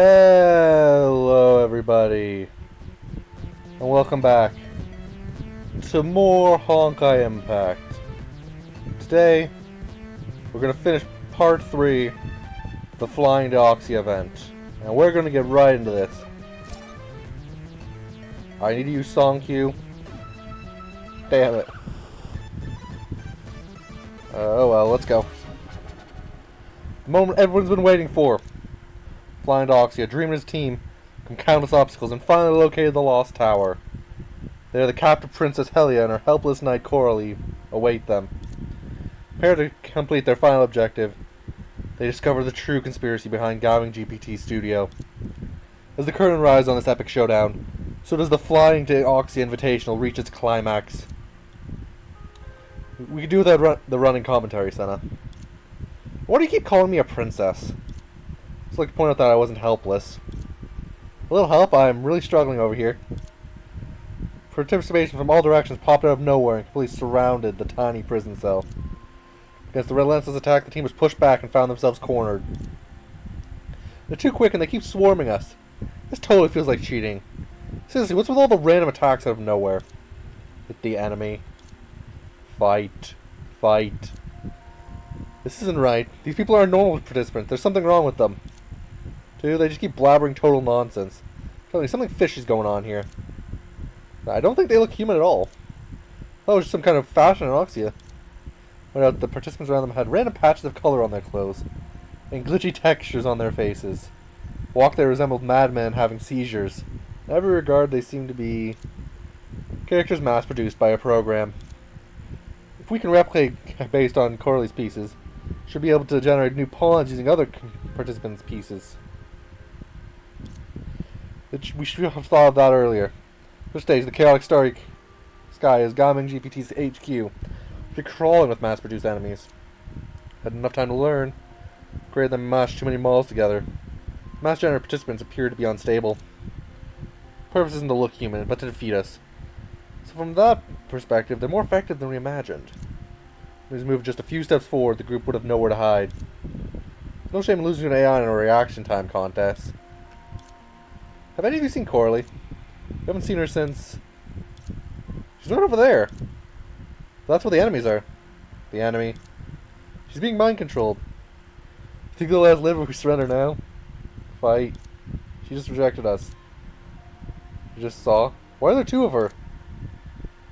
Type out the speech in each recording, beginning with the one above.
Hello everybody, and welcome back to more Honkai Impact. Today, we're going to finish part 3 of the Flying to Oxia event, and we're going to get right into this. I need to use song cue. Damn it. Oh well, let's go. The moment everyone's been waiting for. Flying to Oxia, Dream and his team from countless obstacles and finally located the Lost Tower. There, the captive Princess Helia and her helpless knight Coralie await them. Prepared to complete their final objective, they discover the true conspiracy behind Gaming GPT Studio. As the curtain rises on this epic showdown, so does the Flying to Oxia Invitational reach its climax. We could do without the running commentary, Senna. Why do you keep calling me a princess? I'd like to point out that I wasn't helpless. A little help, I'm really struggling over here. Participation from all directions popped out of nowhere and completely surrounded the tiny prison cell. Against the relentless attack, the team was pushed back and found themselves cornered. They're too quick and they keep swarming us. This totally feels like cheating. Seriously, what's with all the random attacks out of nowhere? Hit the enemy. Fight. Fight. This isn't right. These people aren't normal participants. There's something wrong with them. Dude, they just keep blabbering total nonsense. Tell me, something fishy's going on here. I don't think they look human at all. Oh, it's just some kind of fashion in Oxia. Point out the participants around them had random patches of color on their clothes, and glitchy textures on their faces. Walk they resembled madmen having seizures. In every regard, they seem to be characters mass-produced by a program. If we can replicate based on Coralie's pieces, should be able to generate new pawns using other participants' pieces. We should have thought of that earlier. First stage, the chaotic sky is Gaming GPT's HQ. We're crawling with mass-produced enemies. Had enough time to learn. Created them mashed too many malls together. Mass-generated participants appear to be unstable. Purpose isn't to look human, but to defeat us. So from that perspective, they're more effective than we imagined. If we moved just a few steps forward, the group would have nowhere to hide. No shame in losing to an AI in a reaction time contest. Have any of you seen Coralie? We haven't seen her since... She's right over there. That's where the enemies are. The enemy. She's being mind-controlled. Think they'll let us live if we surrender now? Fight. She just rejected us. You just saw. Why are there two of her?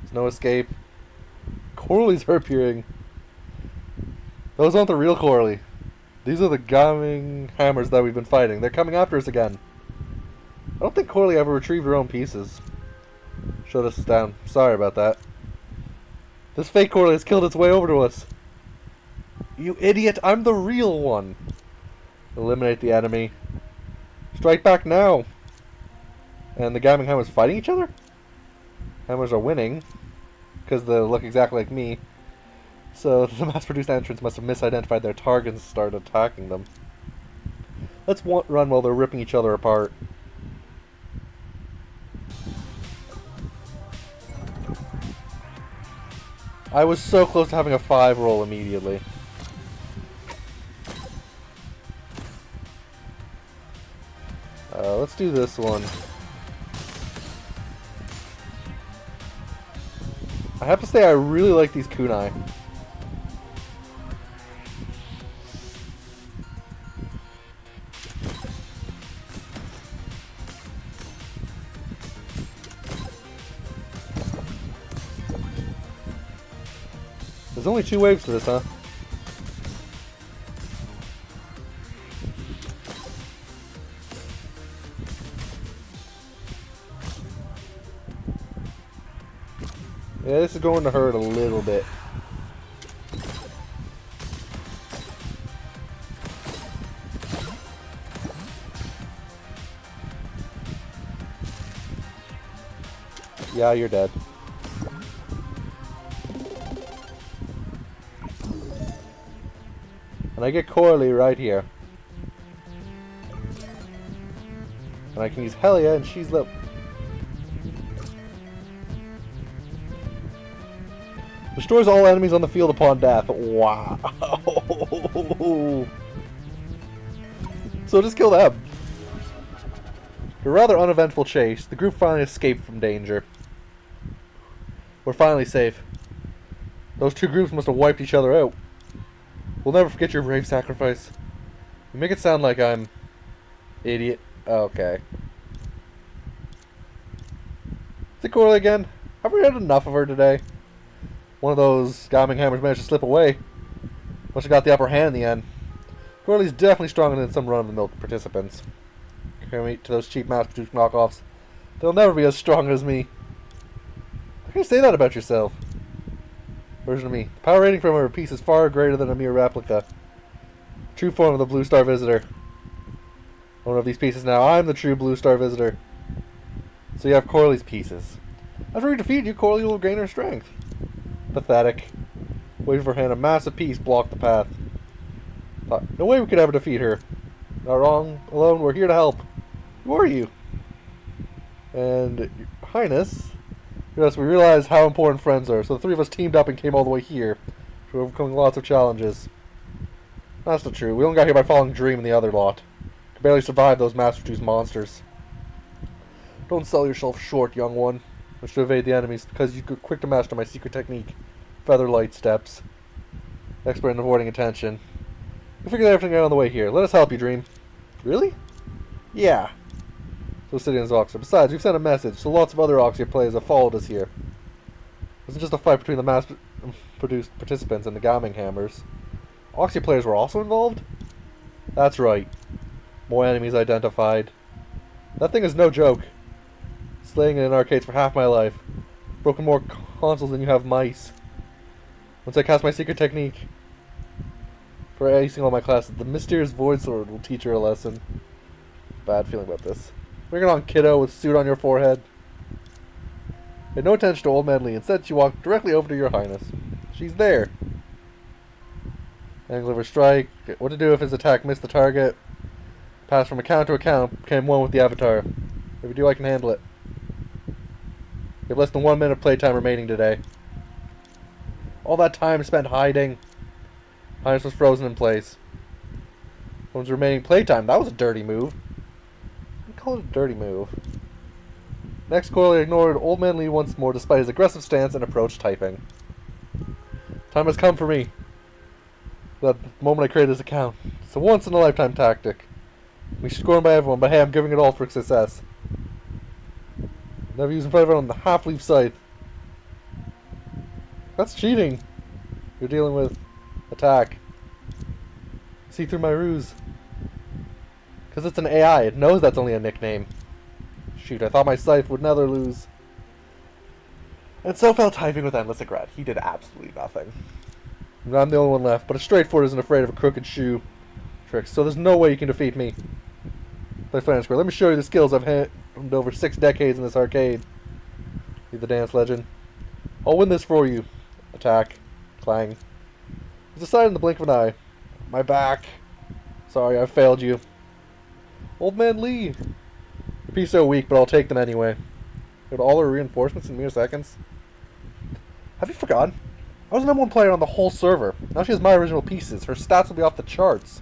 There's no escape. Coralie's her appearing. Those aren't the real Coralie. These are the Gaming hammers that we've been fighting. They're coming after us again. I don't think Coralie ever retrieved her own pieces. Shut us down. Sorry about that. This fake Coralie has killed its way over to us. You idiot! I'm the real one! Eliminate the enemy. Strike back now! And the Gaming hammers fighting each other? Hammers are winning. Because they look exactly like me. So the mass-produced entrants must have misidentified their targets and started attacking them. Let's run while they're ripping each other apart. I was so close to having a 5 roll immediately. Let's do this one. I have to say I really like these kunai. There's only 2 waves to this, huh? Yeah, this is going to hurt a little bit. Yeah, you're dead. And I get Coralie right here. And I can use Helia and she's the... Destroys all enemies on the field upon death. Wow. So just kill them. After a rather uneventful chase, the group finally escaped from danger. We're finally safe. Those two groups must have wiped each other out. We'll never forget your brave sacrifice. You make it sound like I'm... idiot. Okay. Is it Corley again? Have we had enough of her today? One of those Gaming Hammers managed to slip away. Must have got the upper hand in the end. Corley's definitely stronger than some run-of-the-mill participants. Compare me to those cheap mass-produced knockoffs. They'll never be as strong as me. How can you say that about yourself? Version of me. The power rating from her piece is far greater than a mere replica. True form of the Blue Star Visitor. One of these pieces now. I'm the true Blue Star Visitor. So you have Corley's pieces. After we defeat you, Corley will gain her strength. Pathetic. Waiting for her hand, a massive piece blocked the path. Thought, no way we could ever defeat her. Not wrong. Alone, we're here to help. Who are you? And Your Highness... Yes, we realized how important friends are, so the three of us teamed up and came all the way here, to overcoming lots of challenges. That's not true. We only got here by following Dream and the other lot. Could barely survive those mass-produced monsters. Don't sell yourself short, young one. Wish to evade the enemies because you're quick to master my secret technique. Featherlight steps. Expert in avoiding attention. We figured everything out on the way here. Let us help you, Dream. Really? Yeah. So Citizens Oxia. Besides, we've sent a message, so lots of other Oxia players have followed us here. It wasn't just a fight between the mass-produced participants and the Gaming Hammers. Oxia players were also involved? That's right. More enemies identified. That thing is no joke. Slaying it in arcades for half my life. Broken more consoles than you have mice. Once I cast my secret technique for acing all my classes, the mysterious Void Sword will teach her a lesson. Bad feeling about this. Bring it on, kiddo, with suit on your forehead. Pay no attention to Old Man Lee. Instead, she walked directly over to Your Highness. She's there. Angle of her strike. What to do if his attack missed the target. Pass from account to account. Became one with the avatar. If you do, I can handle it. We have less than 1 minute playtime remaining today. All that time spent hiding. Highness was frozen in place. One's remaining playtime. That was a dirty move. Call it a dirty move. Next, Corley ignored Old Man Lee once more despite his aggressive stance and approach typing. Time has come for me. The moment I created this account. It's a once-in-a-lifetime tactic. We should scorn by everyone, but hey, I'm giving it all for success. Never used in front of everyone on the half-leaf scythe. That's cheating. You're dealing with attack. See through my ruse. Because it's an AI, it knows that's only a nickname. Shoot, I thought my scythe would never lose. And so fell typing with endless regret. He did absolutely nothing. And I'm the only one left, but a straightforward isn't afraid of a crooked shoe trick, so there's no way you can defeat me. Play fair and square. Let me show you the skills I've had over 6 decades in this arcade. Be the dance legend. I'll win this for you. Attack. Clang. It's decided in the blink of an eye. My back. Sorry, I failed you. Old Man Lee! Your piece so weak, but I'll take them anyway. With all her reinforcements in mere seconds. Have you forgotten? I was the #1 player on the whole server. Now she has my original pieces. Her stats will be off the charts.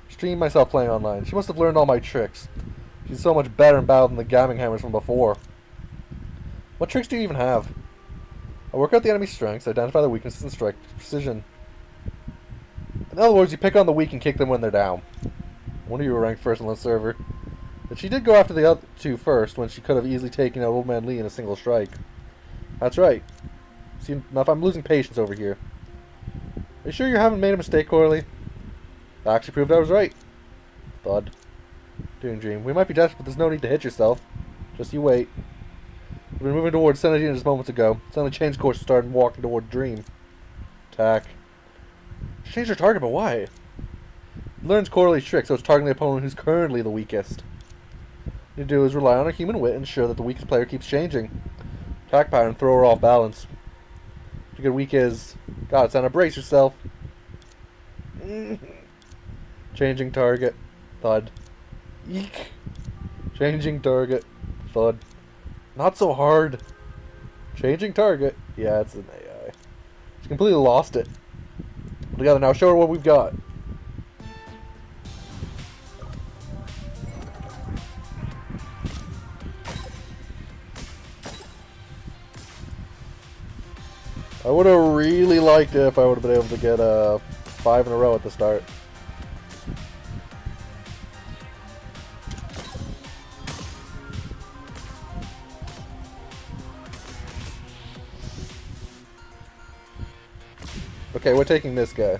Stream myself playing online. She must have learned all my tricks. She's so much better in battle than the Gaming Hammers from before. What tricks do you even have? I work out the enemy's strengths, identify their weaknesses, and strike with precision. In other words, you pick on the weak and kick them when they're down. One of you were ranked first on the server. But she did go after the other two first when she could have easily taken out Old Man Lee in a single strike. That's right. See, now if I'm losing patience over here. Are you sure you haven't made a mistake, Corley? That actually proved I was right. Thud. Doing Dream. We might be desperate, but there's no need to hit yourself. Just you wait. We've been moving towards Senate just moments ago. Suddenly changed course and started walking toward Dream. Attack. She changed her target, but why? Learns Corley's trick, so it's targeting the opponent who's currently the weakest. What you do is rely on her human wit and ensure that the weakest player keeps changing. Attack pattern, throw her off balance. What a good weak is. God, it's time to brace yourself. Changing target. Thud. Eek. Changing target. Thud. Not so hard. Changing target. Yeah, it's an AI. She completely lost it. Together now, show her what we've got. I would have really liked it if I would have been able to get 5 in a row at the start. Okay, we're taking this guy.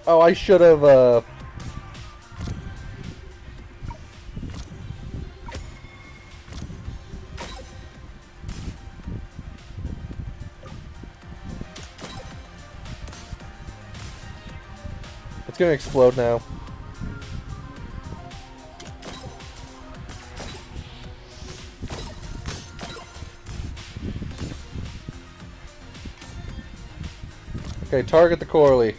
Oh, I should have, It's gonna explode now. Okay, target the Corley.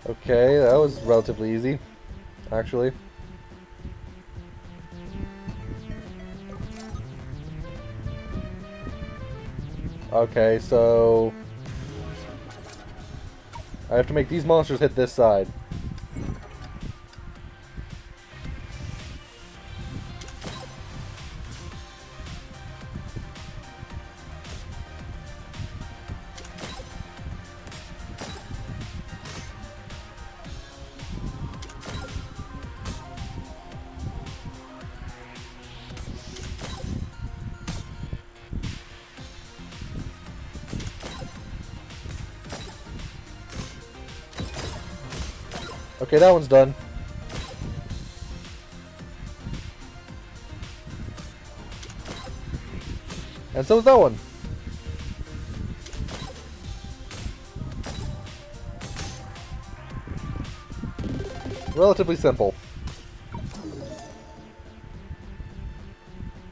Okay, that was relatively easy, actually. Okay, so I have to make these monsters hit this side. Okay, that one's done. And so is that one. Relatively simple.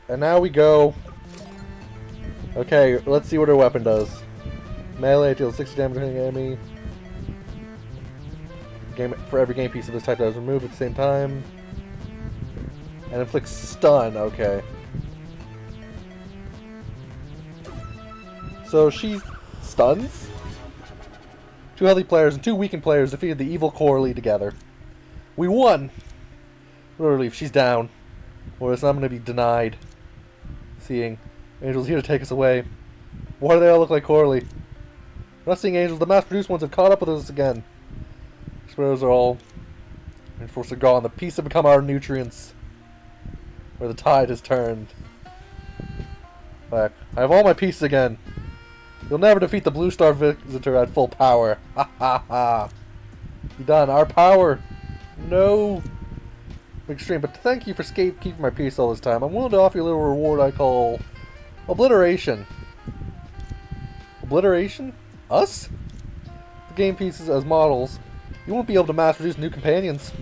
And now we go. Okay, let's see what her weapon does. Melee deals 60 damage to an enemy. For every game piece of this type that is removed at the same time. And inflicts stun, okay. So she stuns? 2 healthy players and 2 weakened players defeated the evil Corley together. We won! What a relief, she's down. Or else I'm gonna be denied. Seeing Angel's here to take us away. Why do they all look like Corley? We're not seeing angels, the mass-produced ones have caught up with us again. Sparrows are all reinforced are gone. The peace have become our nutrients. Where the tide has turned. Back. I have all my pieces again. You'll never defeat the Blue Star Visitor at full power. Ha ha ha. You done. Our power. No. Extreme, but thank you for keeping my peace all this time. I'm willing to offer you a little reward I call obliteration. Obliteration? Us? The game pieces as models. You won't be able to mass produce new companions.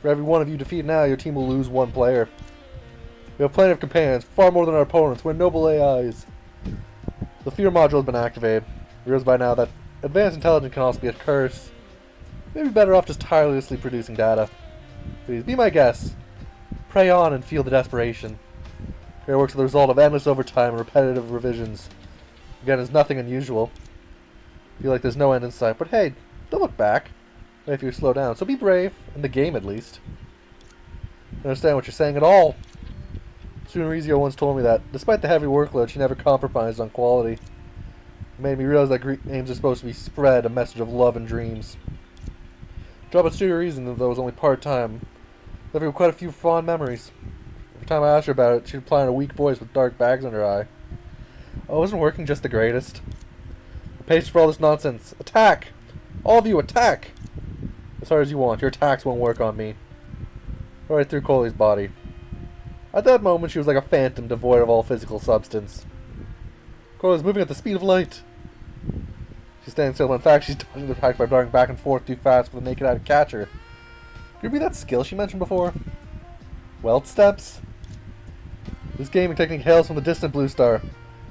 For every one of you defeated now, your team will lose 1 player. We have plenty of companions, far more than our opponents. We're noble AIs. The fear module has been activated. You realize by now that advanced intelligence can also be a curse. Maybe better off just tirelessly producing data. Please, be my guest. Pray on and feel the desperation. Your works are the result of endless overtime and repetitive revisions. Again, it's nothing unusual. Feel like there's no end in sight, but hey, don't look back. If you slow down, so be brave, in the game at least. I don't understand what you're saying at all. Sunarizio once told me that, despite the heavy workload, she never compromised on quality. It made me realize that Greek names are supposed to be spread, a message of love and dreams. Job at Studio Reason, though, was only part-time. Left me with quite a few fond memories. Every time I asked her about it, she'd reply in a weak voice with dark bags under her eye. Oh, isn't working just the greatest? The patience for all this nonsense. Attack! All of you, attack! As hard as you want, your attacks won't work on me. Right through Coley's body. At that moment, she was like a phantom devoid of all physical substance. Coley was moving at the speed of light. She's standing still, but in fact, she's dodging the attack by darting back and forth too fast for the naked eye to catch her. Could it be that skill she mentioned before? Weld steps? This gaming technique hails from the distant blue star.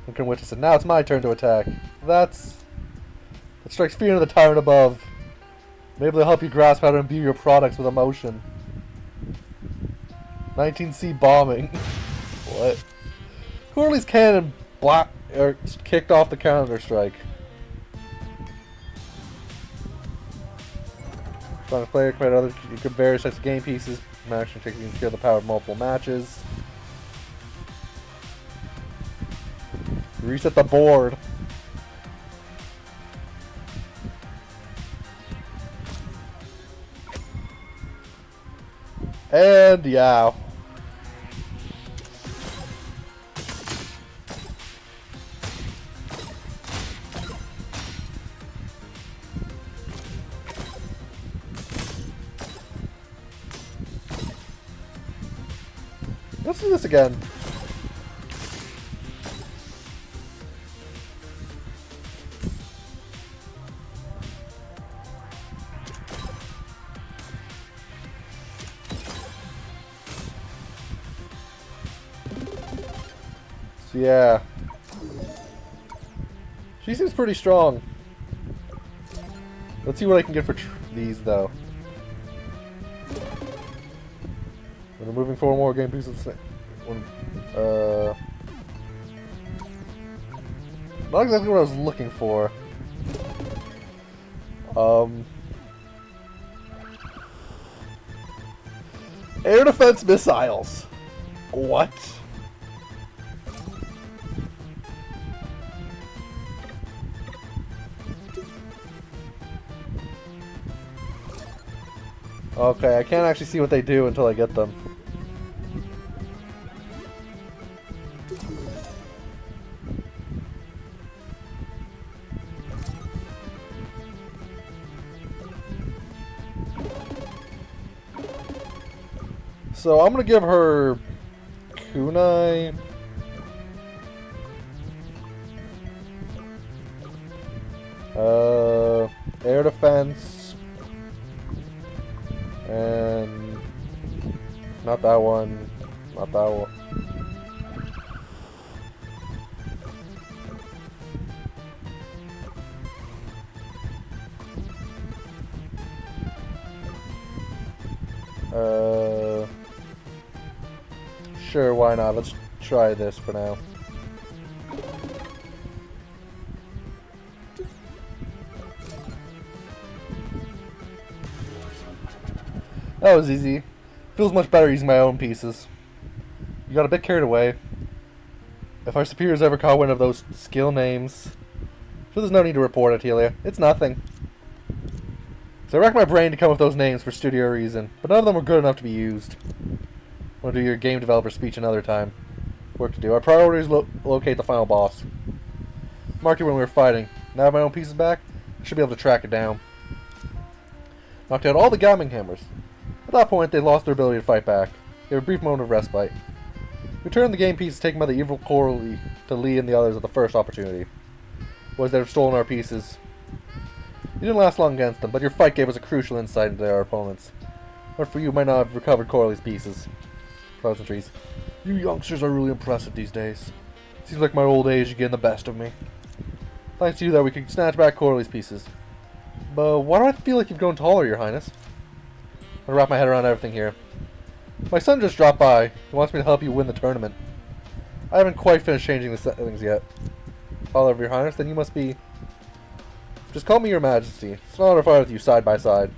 One can witness it. Now it's my turn to attack. That strikes fear into the tyrant above. Maybe they'll help you grasp how to imbue your products with emotion. 19C bombing. What? Corley's cannon kicked off the counter strike. Strongest player can other you could various types of game pieces. Action takes you can feel the power of multiple matches. Reset the board. And yeah. Let's do this again. So yeah. She seems pretty strong. Let's see what I can get for these though. We're moving 4 more game pieces. Not exactly what I was looking for. Air defense missiles. What? Okay, I can't actually see what they do until I get them. So I'm gonna give her kunai. Air defense. And not that one. Not that one. Sure, why not? Let's try this for now. That was easy. Feels much better using my own pieces. You got a bit carried away. If our superiors ever caught wind of those skill names... So there's no need to report it, Helia. It's nothing. So I racked my brain to come up with those names for studio reason, but none of them were good enough to be used. We'll do your game developer speech another time. Work to do. Our priority is locate the final boss. Marked it when we were fighting. Now I have my own pieces back, I should be able to track it down. Knocked out all the gaming hammers. At that point, they lost their ability to fight back. They had a brief moment of respite. Returned the game pieces taken by the evil Coralie to Lee and the others at the first opportunity. Was they had stolen our pieces. You didn't last long against them, but your fight gave us a crucial insight into our opponents. But for you, might not have recovered Coralie's pieces. Pleasantries. You youngsters are really impressive these days. Seems like my old age is getting the best of me. Thanks to you that we could snatch back Coralie's pieces. But why do I feel like you've grown taller, Your Highness? I'm gonna wrap my head around everything here. My son just dropped by. He wants me to help you win the tournament. I haven't quite finished changing the settings yet. Father of Your Highness, then you must be... Just call me Your Majesty. It's an honor to fight with you side by side.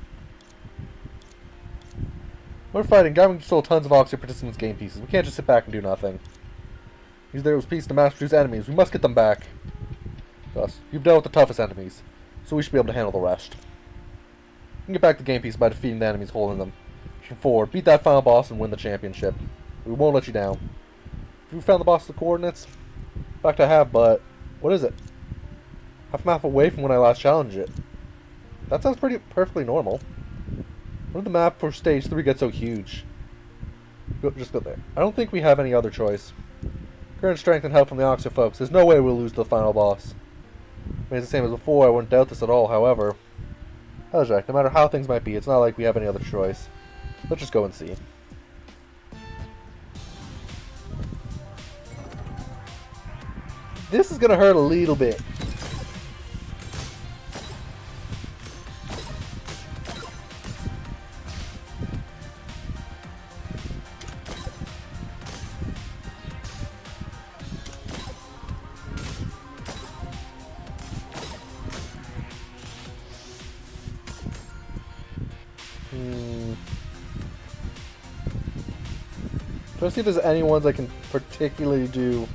We're fighting. Gaming stole tons of Oxia participants' game pieces. We can't just sit back and do nothing. Use those pieces to mass-produce enemies. We must get them back. Thus, you've dealt with the toughest enemies, so we should be able to handle the rest. You can get back the game pieces by defeating the enemies holding them. Push forward, beat that final boss, and win the championship. We won't let you down. Have you found the boss's coordinates? In fact, I have, but what is it? Half a map away from when I last challenged it. That sounds perfectly normal. When did the map for stage 3 get so huge? Just go there. I don't think we have any other choice. Current strength and help from the Oxia folks. There's no way we'll lose to the final boss. I mean, it's the same as before. I wouldn't doubt this at all, however. Jack, no matter how things might be, it's not like we have any other choice. Let's just go and see. This is gonna hurt a little bit. Let's see if there's any ones I can particularly do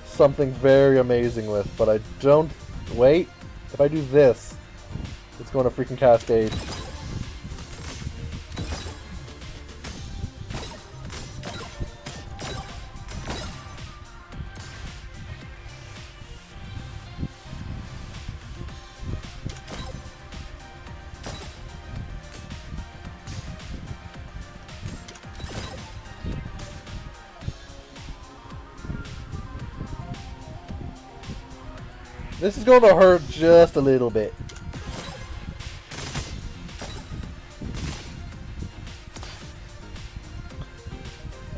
something very amazing with, but I don't... Wait, if I do this, it's going to freaking cascade. This is going to hurt just a little bit.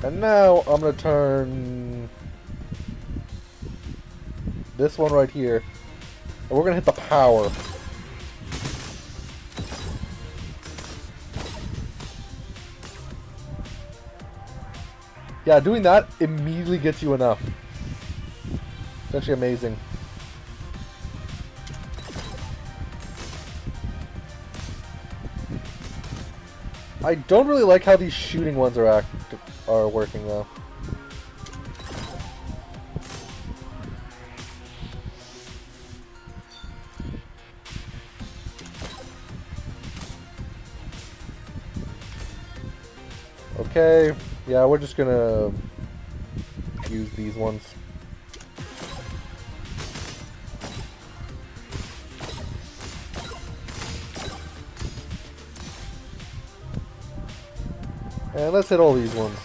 And now I'm going to turn this one right here. And we're going to hit the power. Yeah, doing that immediately gets you enough. It's actually amazing. I don't really like how these shooting ones are working though. Okay, yeah, we're just gonna use these ones. And let's hit all these ones.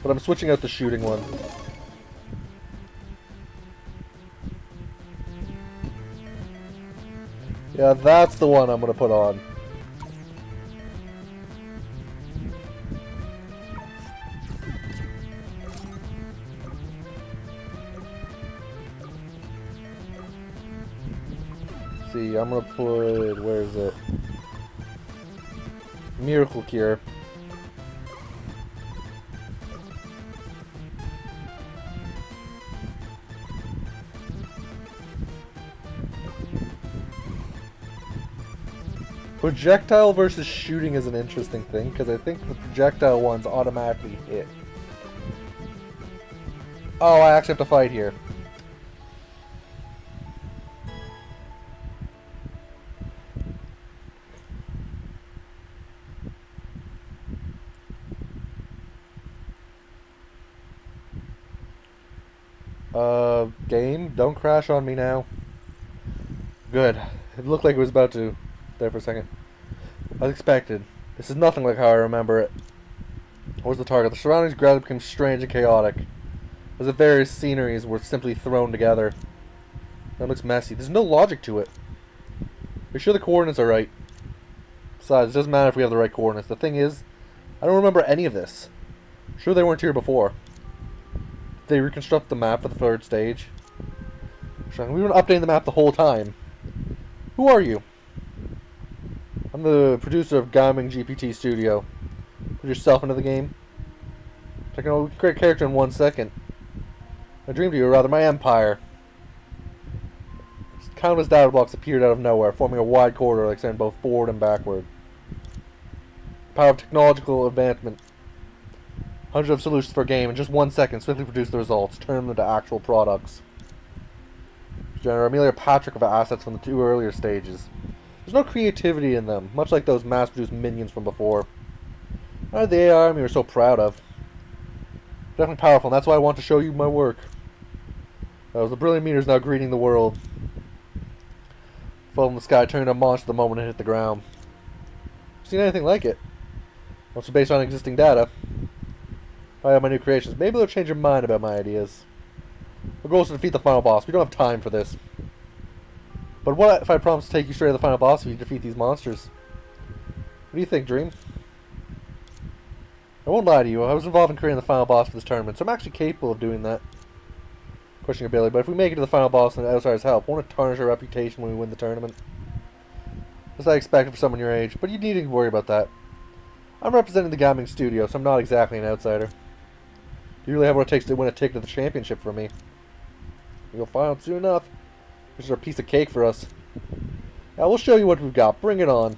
But I'm switching out the shooting one. Yeah, that's the one I'm gonna put on. Let's see, I'm gonna put... where is it? Miracle Cure. Projectile versus shooting is an interesting thing, because I think the projectile ones automatically hit. Oh, I actually have to fight here. Game, don't crash on me now. Good. It looked like it was about to there for a second. As expected. This is nothing like how I remember it. What was the target? The surroundings gradually became strange and chaotic, as if various sceneries were simply thrown together. That looks messy. There's no logic to it. Are you sure the coordinates are right? Besides, it doesn't matter if we have the right coordinates. The thing is, I don't remember any of this. Sure they weren't here before. Did they reconstruct the map for the third stage? We were updating the map the whole time. Who are you? I'm the producer of Gaming GPT Studio. Put yourself into the game. I can create a character in 1 second. My dream to you, or rather my empire. Countless data blocks appeared out of nowhere, forming a wide corridor that extended both forward and backward. Power of technological advancement. Hundreds of solutions for a game in just 1 second swiftly produce the results, turn them into actual products. Generate Amelia Patrick of assets from the 2 earlier stages. There's no creativity in them, much like those mass-produced minions from before. Not the AI army we're so proud of. Definitely powerful, and that's why I want to show you my work. The brilliant meteor is now greeting the world. Fell in the sky, turning a monster the moment it hit the ground. Seen anything like it? Also based on existing data. I have my new creations. Maybe they'll change your mind about my ideas. The goal is to defeat the final boss. We don't have time for this. But what if I promise to take you straight to the final boss if you defeat these monsters? What do you think, Dream? I won't lie to you, I was involved in creating the final boss for this tournament, so I'm actually capable of doing that. Questioning your ability, but if we make it to the final boss and Outsider's help, won't it tarnish our reputation when we win the tournament? As I expected for someone your age, but you needn't worry about that. I'm representing the gaming studio, so I'm not exactly an outsider. Do you really have what it takes to win a ticket to the championship for me? You'll find out soon enough. This is a piece of cake for us. Now we'll show you what we've got. Bring it on.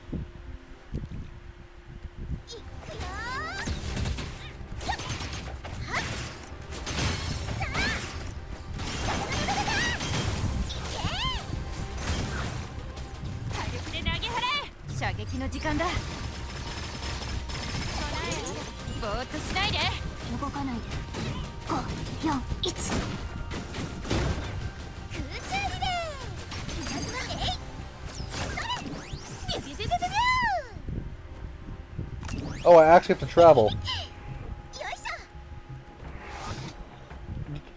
Oh, I actually have to travel.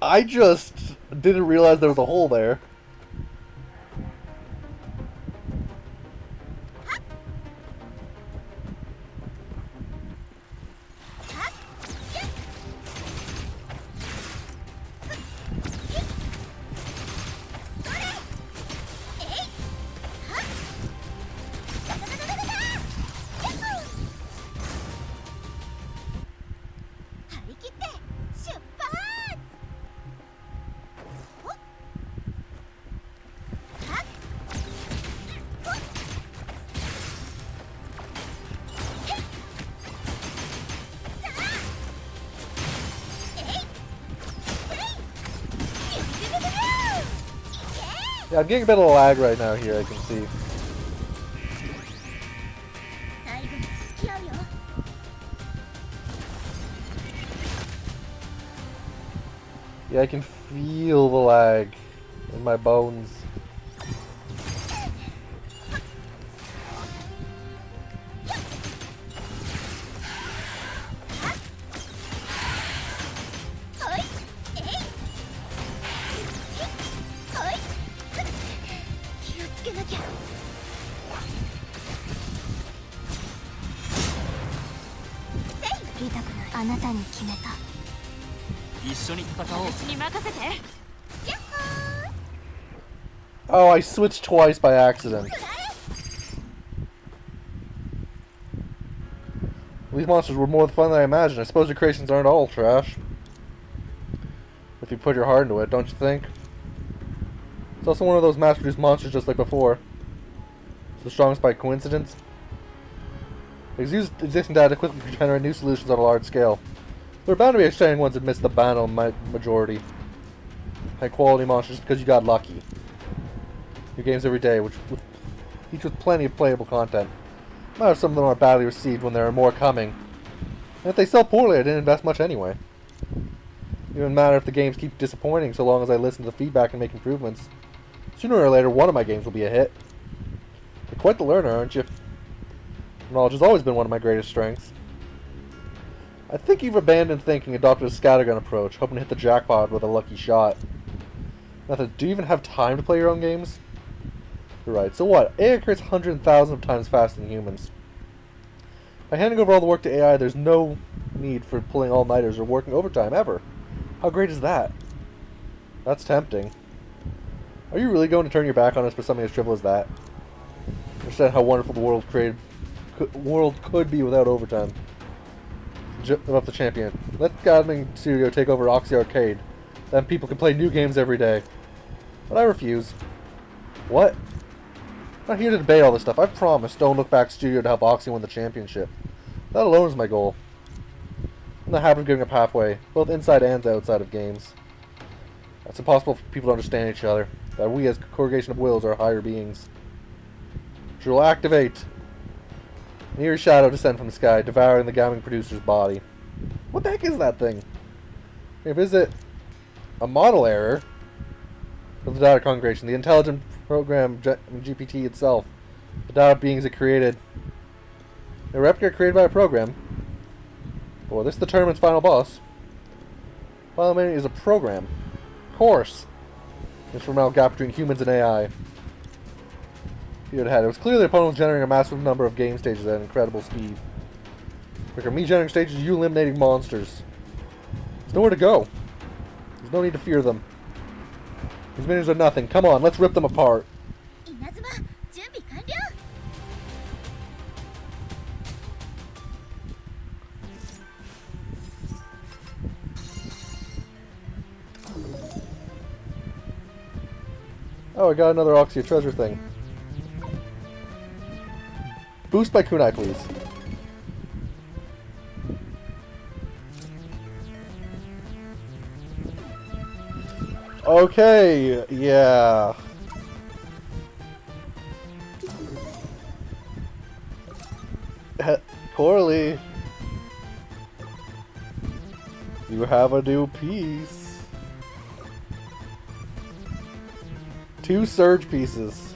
I just didn't realize there was a hole there. Yeah, I'm getting a bit of lag right now here, I can see. Yeah, I can feel the lag in my bones. Oh, I switched twice by accident. These monsters were more fun than I imagined. I suppose your creations aren't all trash. If you put your heart into it, don't you think? It's also one of those mass-produced monsters just like before. It's the strongest by coincidence. It's used existing data to quickly generate new solutions on a large scale. There are bound to be exciting ones that miss the banal majority. High quality monsters because you got lucky. New games every day, each with plenty of playable content. Matter if some of them are badly received when there are more coming. And if they sell poorly, I didn't invest much anyway. It doesn't matter if the games keep disappointing so long as I listen to the feedback and make improvements. Sooner or later, one of my games will be a hit. You're quite the learner, aren't you? Knowledge has always been one of my greatest strengths. I think you've abandoned thinking, adopted a scattergun approach, hoping to hit the jackpot with a lucky shot. Method, do you even have time to play your own games? You're right. So what? AI creates hundreds and thousands of times faster than humans. By handing over all the work to AI, there's no need for pulling all-nighters or working overtime, ever. How great is that? That's tempting. Are you really going to turn your back on us for something as trivial as that? Understand how wonderful the world could be without overtime. Up the champion. Let Gaming Studio take over Oxia Arcade. Then people can play new games every day. But I refuse. What? I'm not here to debate all this stuff. I promise Don't Look Back Studio to help Oxia win the championship. That alone is my goal. I'm in the habit of giving up halfway, both inside and outside of games. It's impossible for people to understand each other. That we as a congregation of wills are higher beings. Drill activate. An eerie shadow descend from the sky, devouring the gaming producer's body. What the heck is that thing? Is it a model error of the data congregation? The intelligent program GPT itself. The data beings it created. A replica created by a program. Boy, this is the tournament's final boss. Final Mania is a program. Of course. Instrumental gap between humans and AI. Here it had. It was clear the opponent was generating a massive number of game stages at an incredible speed. Like, me generating stages, you eliminating monsters. There's nowhere to go. There's no need to fear them. These minions are nothing. Come on, let's rip them apart. Oh, I got another Oxia treasure thing. Boost by kunai, please. Okay, yeah. Coralie, you have a new piece. 2 surge pieces.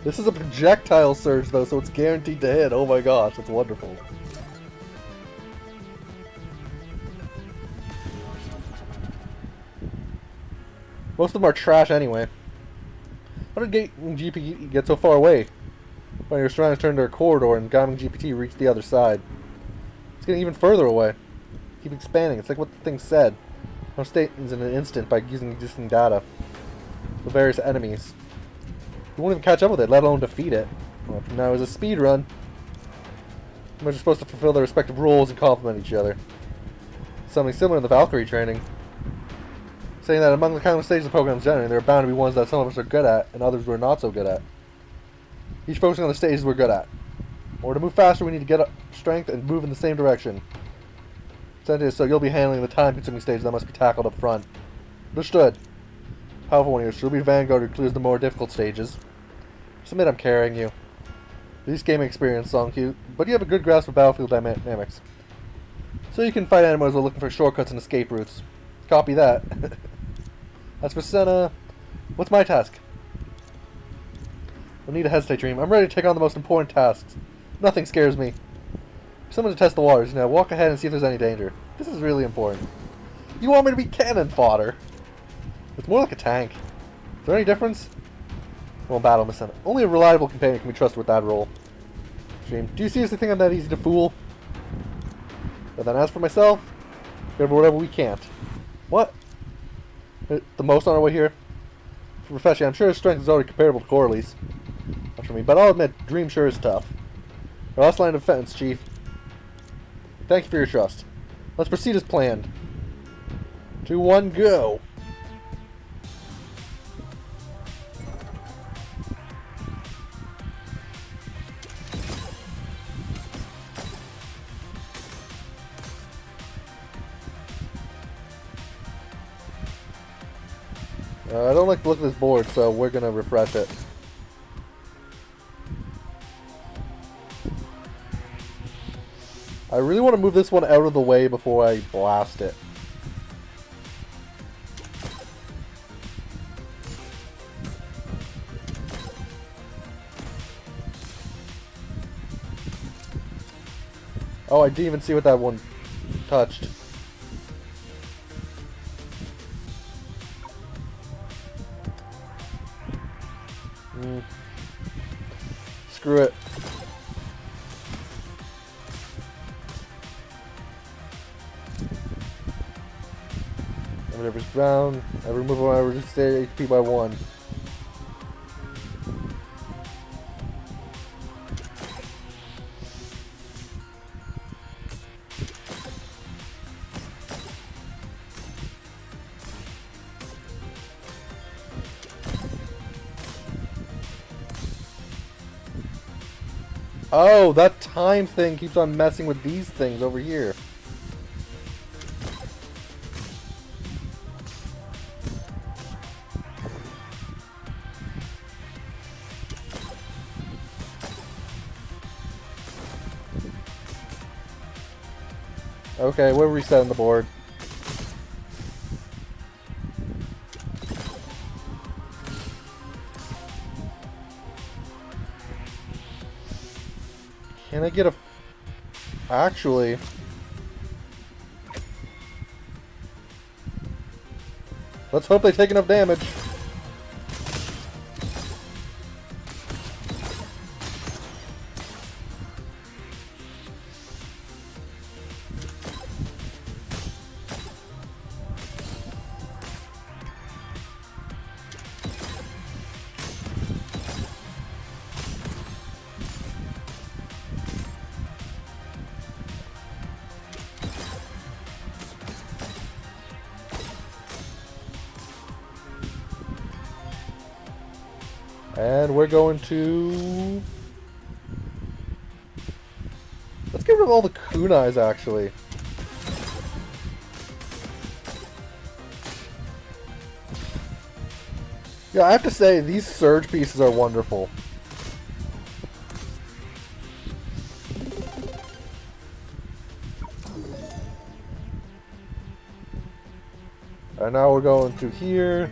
This is a projectile surge though, so it's guaranteed to hit. Oh my gosh, that's wonderful. Most of them are trash anyway. How did GPT get so far away? When your surroundings turned into a corridor and Gaming GPT reached the other side. It's getting even further away. Keep expanding. It's like what the thing said. No statements in an instant by using existing data. The various enemies. You won't even catch up with it, let alone defeat it. Well, now it's a speed run. We're just supposed to fulfill their respective roles and complement each other. Something similar in the Valkyrie training. Saying that among the countless stages of Pokemon's generating, there are bound to be ones that some of us are good at, and others we're not so good at. Each focusing on the stages we're good at. Or to move faster, we need to get up strength and move in the same direction. So you'll be handling the time-consuming stages that must be tackled up front. Understood. Powerful one here. She'll be Vanguard who clears the more difficult stages. Just admit I'm carrying you. Least gaming experience, Songkyu, but you have a good grasp of battlefield dynamics. So you can fight enemies while looking for shortcuts and escape routes. Copy that. As for Senna, what's my task? No need to hesitate, Dream. I'm ready to take on the most important tasks. Nothing scares me. Someone to test the waters. Now walk ahead and see if there's any danger. This is really important. You want me to be cannon fodder? It's more like a tank. Is there any difference? Won't battle, Miss Senna. Only a reliable companion can be trusted with that role. Dream, do you seriously think I'm that easy to fool? But then as for myself, whatever we can't. What? The most on our way here? For Profession, I'm sure his strength is already comparable to Coralie's. Not for me, but I'll admit, Dream sure is tough. Our last line of defense, Chief. Thank you for your trust. Let's proceed as planned. 2, 1, go! I don't like the look of this board, so we're gonna refresh it. I really want to move this one out of the way before I blast it. Oh, I didn't even see what that one touched. Screw it. Whatever's brown, I remove one, I reduce their HP by 1. Oh, that time thing keeps on messing with these things over here. Okay, we're resetting the board. Can I get a... Actually... Let's hope they take enough damage. And we're going to... Let's get rid of all the kunais, actually. Yeah, I have to say, these surge pieces are wonderful. And now we're going to here.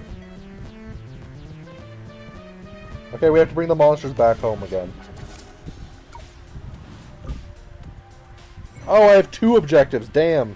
Okay, we have to bring the monsters back home again. Oh, I have 2 objectives, damn.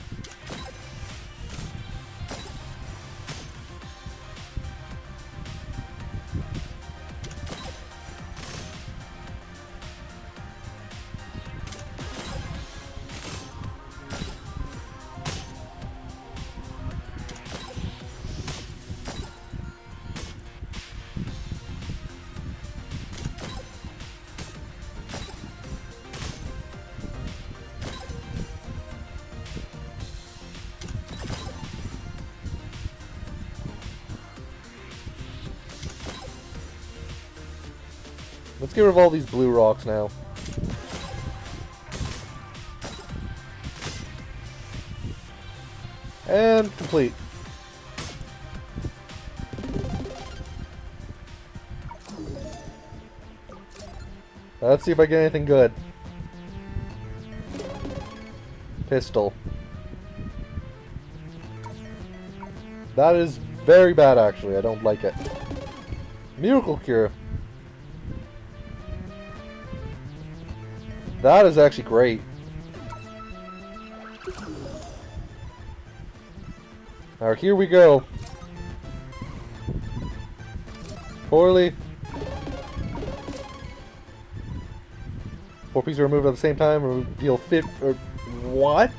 Let's get rid of all these blue rocks now. And complete. Let's see if I get anything good. Pistol. That is very bad, actually. I don't like it. Miracle Cure. That is actually great. Alright, here we go. Poorly. 4 pieces are removed at the same time, or deal 50, or what?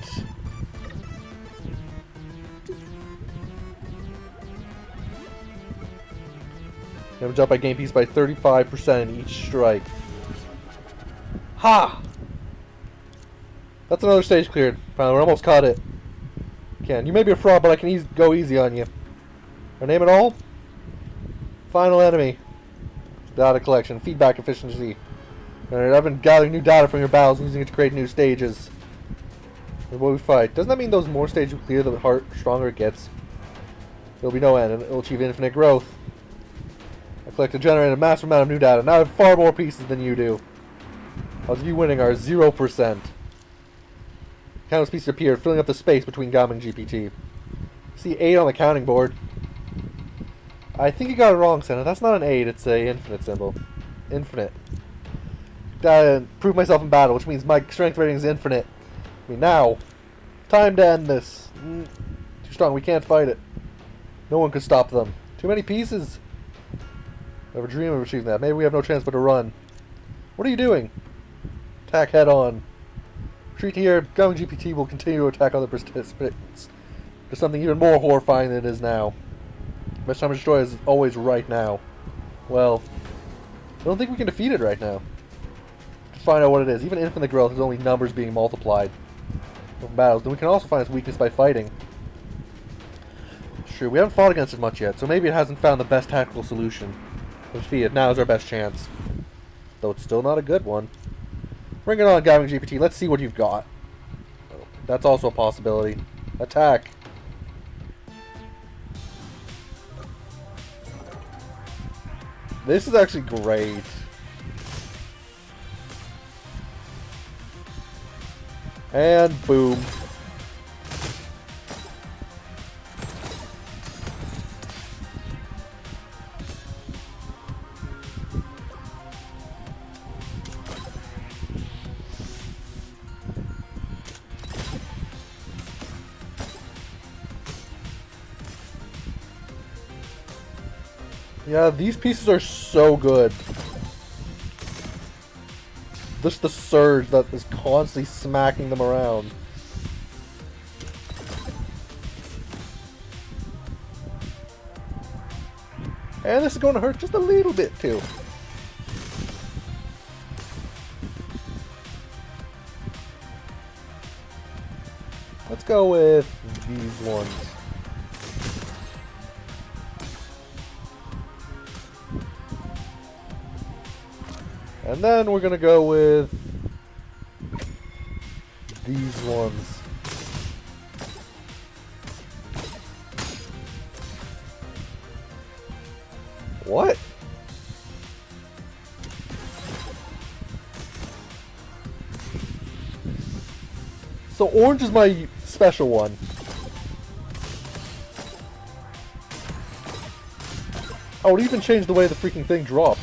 Damage up by game piece by 35% in each strike. Ha! That's another stage cleared. Finally, we're almost caught it. Ken, you may be a fraud, but I can go easy on you. Our name it all? Final enemy. Data collection. Feedback efficiency. Alright, I've been gathering new data from your battles and using it to create new stages. And what we fight. Doesn't that mean those more stages you clear, the stronger it gets? There'll be no end, and it'll achieve infinite growth. I collected and generated a massive amount of new data. Now I have far more pieces than you do. Odds of you winning are 0%. Countless pieces appeared, filling up the space between Gamma and GPT. See 8 on the counting board. I think you got it wrong, Senna. That's not an 8, it's a infinite symbol. Infinite. Prove myself in battle, which means my strength rating is infinite. I mean, now. Time to end this. Too strong, we can't fight it. No one could stop them. Too many pieces. I have a dream of achieving that. Maybe we have no chance but to run. What are you doing? Attack head on. Retreat here. Gamma GPT will continue to attack other participants. There's something even more horrifying than it is now. Best time to destroy is always right now. Well, I don't think we can defeat it right now. To find out what it is. Even infinite growth is only numbers being multiplied from battles. Then we can also find its weakness by fighting. It's true, we haven't fought against it much yet, so maybe it hasn't found the best tactical solution. To defeat it, now is our best chance. Though it's still not a good one. Bring it on, Gamma GPT. Let's see what you've got. That's also a possibility. Attack. This is actually great. And boom. Yeah, these pieces are so good. Just the surge that is constantly smacking them around. And this is going to hurt just a little bit too. Let's go with these ones. And then we're gonna go with these ones. What? So orange is my special one. Oh, it even changed the way the freaking thing drops.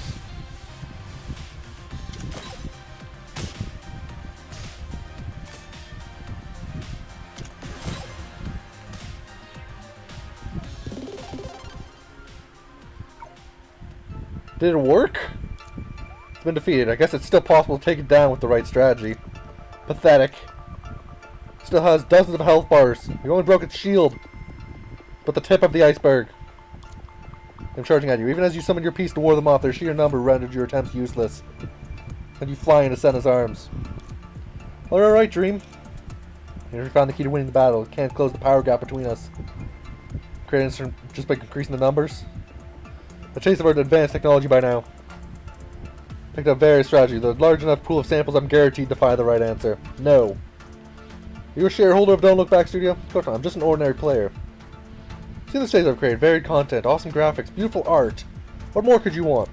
Did it work? It's been defeated. I guess it's still possible to take it down with the right strategy. Pathetic. Still has dozens of health bars. You only broke its shield. But the tip of the iceberg. I'm charging at you. Even as you summoned your piece to ward them off, their sheer number rendered your attempts useless. And you fly into Senna's arms. Alright, Dream. You found the key to winning the battle. Can't close the power gap between us. Creating just by increasing the numbers. A chase of our advanced technology by now. Picked up various strategies. There's a large enough pool of samples I'm guaranteed to find the right answer. No. Are you a shareholder of Don't Look Back Studio? Of course not. I'm just an ordinary player. See the stage I've created. Varied content, awesome graphics, beautiful art. What more could you want?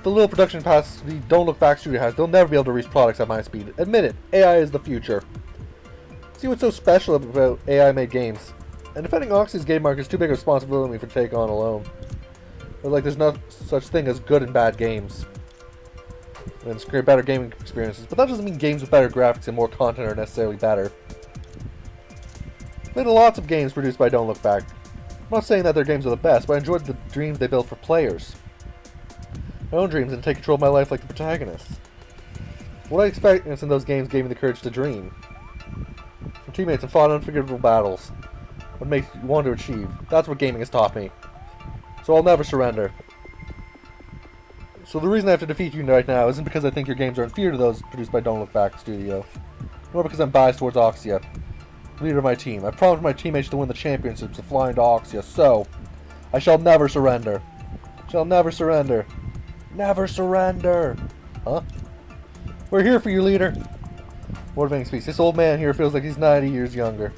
The little production capacity Don't Look Back Studio has, they'll never be able to reach products at my speed. Admit it, AI is the future. See what's so special about AI-made games. And defending Oxia's game market is too big a responsibility for take on alone. But like there's no such thing as good and bad games. And it's create better gaming experiences, but that doesn't mean games with better graphics and more content are necessarily better. I've made lots of games produced by Don't Look Back. I'm not saying that their games are the best, but I enjoyed the dreams they built for players. My own dreams and take control of my life like the protagonists. What I experienced in those games gave me the courage to dream. From teammates and fought unforgettable battles. What makes you want to achieve. That's what gaming has taught me. So I'll never surrender. So the reason I have to defeat you right now isn't because I think your games are inferior to those produced by Don't Look Back Studio, nor because I'm biased towards Oxia, leader of my team. I promised my teammates to win the championships of flying to Oxia, so I shall never surrender. Shall never surrender. Never surrender! Huh? We're here for you, leader. Motivating speech. This old man here feels like he's 90 years younger.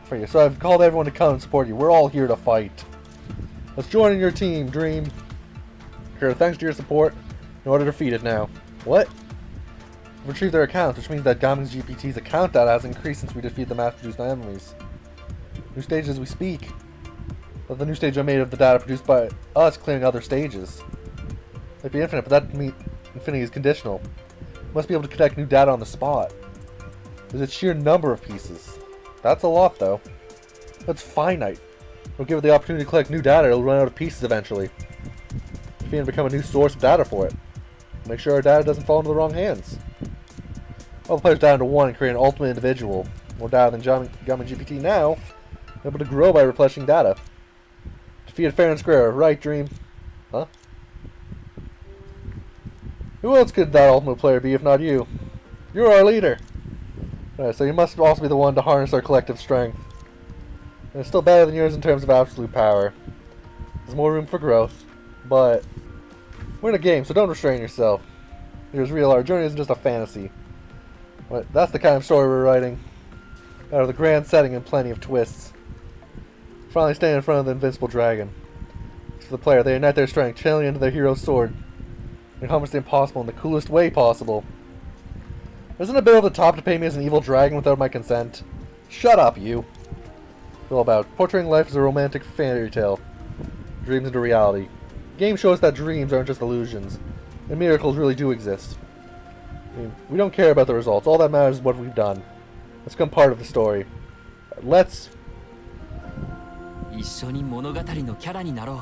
For you. So I've called everyone to come and support you. We're all here to fight. Let's join in your team, Dream. Here, thanks to your support, in order to defeat it now. What? We've retrieved their accounts, which means that Gaming's GPT's account data has increased since we defeated the mass-produced enemies. New stages as we speak. But the new stage I made of the data produced by us clearing other stages. Might be infinite, but that means infinity is conditional. You must be able to connect new data on the spot. There's a sheer number of pieces. That's a lot, though. That's finite. We'll give it the opportunity to collect new data, it'll run out of pieces eventually. Defeat and become a new source of data for it. Make sure our data doesn't fall into the wrong hands. All the players down to one and create an ultimate individual. More data than Gaming GPT now, able to grow by replenishing data. Defeated fair and square, right, Dream? Huh? Who else could that ultimate player be if not you? You're our leader. Alright, so you must also be the one to harness our collective strength. And it's still better than yours in terms of absolute power. There's more room for growth, but we're in a game, so don't restrain yourself. Here's real. Our journey isn't just a fantasy. But that's the kind of story we're writing. Out of the grand setting and plenty of twists. Finally standing in front of the invincible dragon. It's for the player. They unite their strength, channeling into their hero's sword. They accomplish the impossible in the coolest way possible. Isn't a bit over the top to pay me as an evil dragon without my consent? Shut up, you. It's all about portraying life as a romantic fairy tale. Dreams into reality. Games show us that dreams aren't just illusions, and miracles really do exist. I mean, we don't care about the results. All that matters is what we've done. Let's become part of the story. Let's. 一緒に物語のキャラになろう。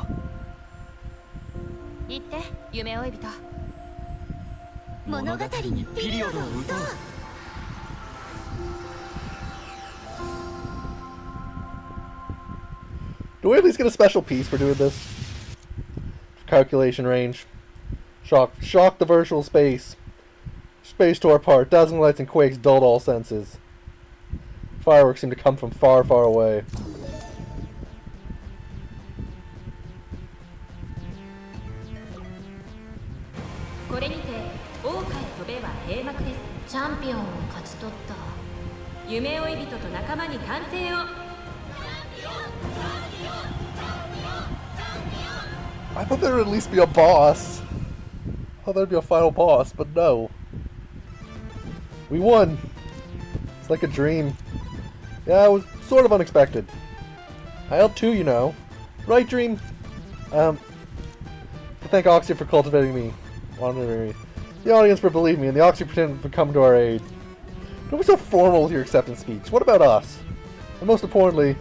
言って、夢追い人。物語にピリオドを打とう。Do we at least get a special piece for doing this? Calculation range. Shock the virtual space. Space tore apart. Dazzling lights and quakes dulled all senses. Fireworks seem to come from far, far away. 様に完成を。 I thought there would at least be a boss. I thought there'd be a final boss, but no. We won. It's like a dream. Yeah, it was sort of unexpected. I helped too, you know. Right, Dream? To thank Oxia for cultivating me. Honoring me. The audience for believing me, and the Oxia pretending to come to our aid. Don't be so formal with your acceptance speech. What about us? And most importantly,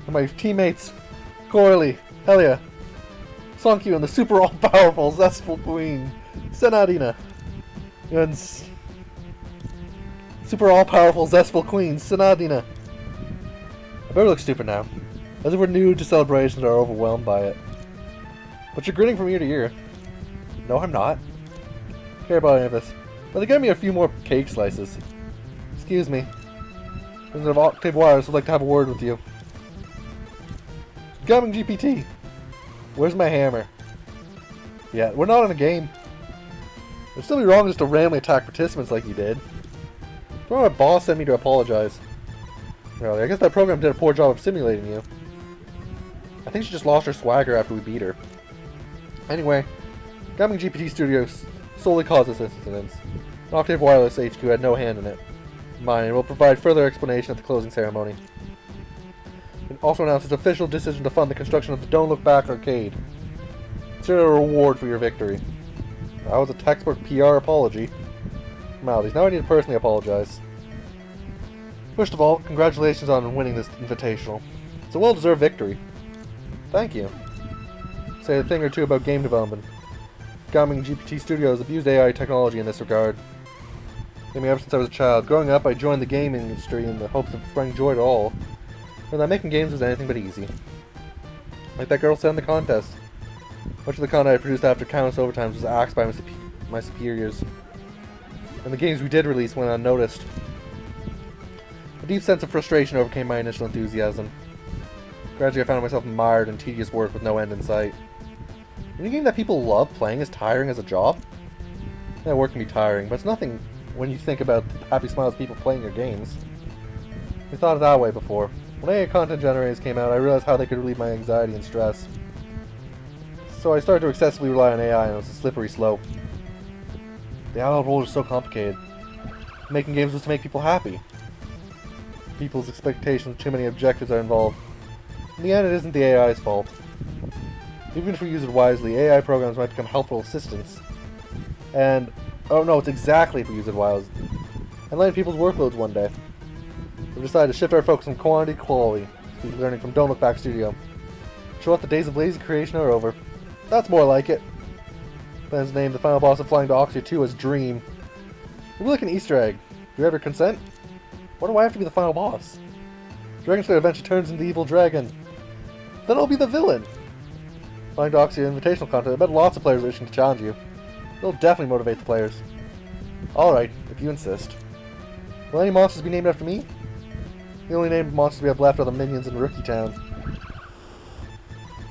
my teammates, Coralie, Helia, Sonkyu, and the super all-powerful, zestful queen, Senadina. And super all-powerful, zestful queen, Senadina. I better look stupid now. As if we're new to celebrations and are overwhelmed by it. But you're grinning from ear to ear. No, I'm not. I don't care about any of this. But they gave me a few more cake slices. Excuse me. President of Octave Wireless would like to have a word with you. Gaming GPT. Where's my hammer? Yeah, we're not in a game. It'd still be wrong just to randomly attack participants like you did. Why my boss sent me to apologize? Really, I guess that program did a poor job of simulating you. I think she just lost her swagger after we beat her. Anyway, Gaming GPT Studios solely caused this incident. Octave Wireless HQ had no hand in it. Mine, and will provide further explanation at the closing ceremony. It also announced its official decision to fund the construction of the Don't Look Back arcade. Consider it a reward for your victory. That was a textbook PR apology. Formalities. Now I need to personally apologize. First of all, congratulations on winning this invitational. It's a well-deserved victory. Thank you. Say a thing or two about game development. Gaming GPT Studios abused AI technology in this regard. Ever since I was a child. Growing up, I joined the gaming industry in the hopes of bringing joy to all. And that making games was anything but easy. Like that girl said in the contest. Much of the content I produced after countless overtimes was axed by my superiors. And the games we did release went unnoticed. A deep sense of frustration overcame my initial enthusiasm. Gradually I found myself mired in tedious work with no end in sight. Any game that people love playing is tiring as a job? Yeah, work can be tiring, but it's nothing when you think about the happy smiles of people playing your games. I thought of that way before. When AI content generators came out, I realized how they could relieve my anxiety and stress. So I started to excessively rely on AI, and it was a slippery slope. The adult world is so complicated. Making games was to make people happy. People's expectations, too many objectives are involved. In the end, it isn't the AI's fault. Even if we use it wisely, AI programs might become helpful assistants. And, oh no, it's exactly if we use it wisely. And lighten people's workloads one day. We've decided to shift our focus from quantity to quality. Speed learning from Don't Look Back Studio. Show what the days of lazy creation are over. That's more like it. Plans to name the final boss of Flying to Oxia 2 as Dream. Maybe like an Easter egg. Do you ever consent? Why do I have to be the final boss? Dragon Slayer eventually turns into the evil dragon. Then I'll be the villain. Flying to Oxia Invitational content. I bet lots of players are wishing to challenge you. It'll definitely motivate the players. Alright, if you insist. Will any monsters be named after me? The only named monsters we have left are the minions in Rookie Town.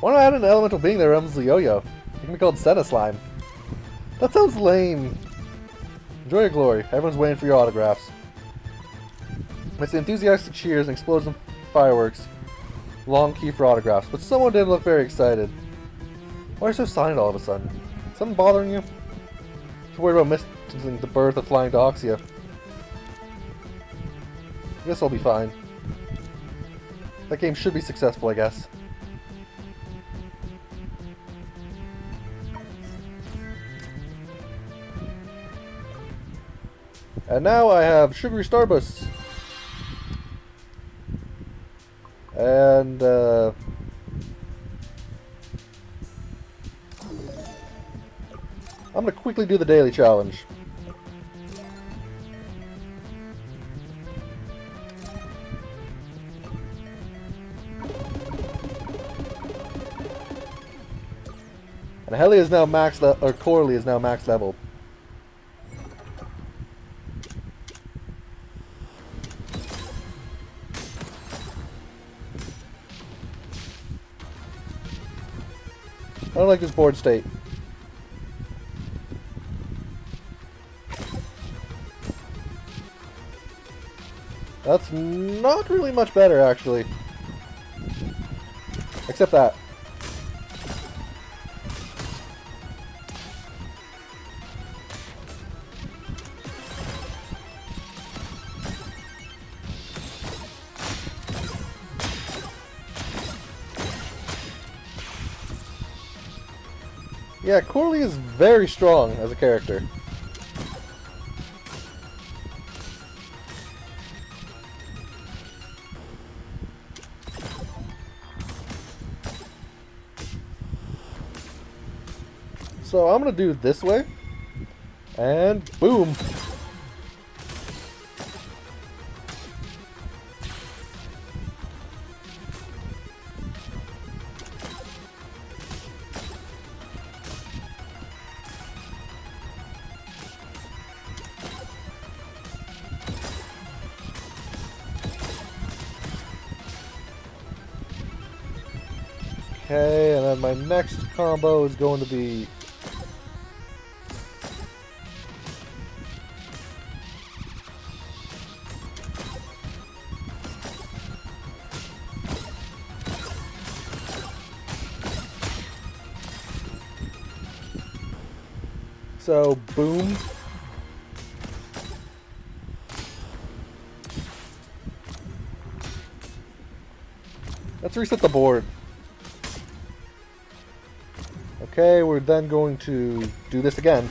Why not add an elemental being that resembles the yo-yo? It can be called Senna Slime. That sounds lame. Enjoy your glory. Everyone's waiting for your autographs. I see enthusiastic cheers and explosions of fireworks. Long queue for autographs, but someone didn't look very excited. Why are you so silent all of a sudden? Something bothering you? Just worried about missing the birth of Flying to Oxia. I guess I'll be fine. That game should be successful, I guess. And now I have Sugary Starburst. And, I'm gonna quickly do the daily challenge. And Helia is now max or Coralie is now max level. I don't like this board state. That's not really much better, actually. Except that. Yeah, Corley is very strong as a character. So I'm gonna do it this way, and boom. Okay, and then my next combo is going to be so boom. Let's reset the board. Okay, we're then going to do this again.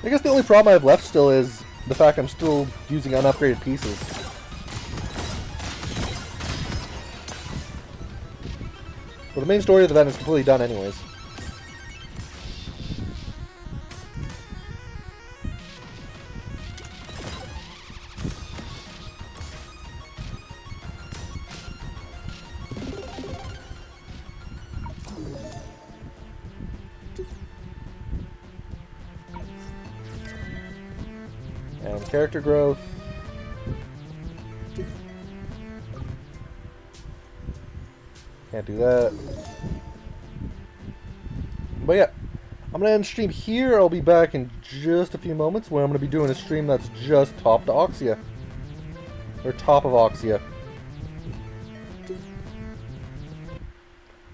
I guess the only problem I have left still is the fact I'm still using unupgraded pieces. Well, the main story of the event is completely done anyways. And character growth. Can't do that. But yeah, I'm going to end stream here. I'll be back in just a few moments where I'm going to be doing a stream that's just top to Oxia. Or top of Oxia.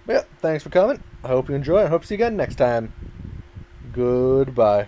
But yeah, thanks for coming. I hope you enjoy. I hope to see you again next time. Goodbye.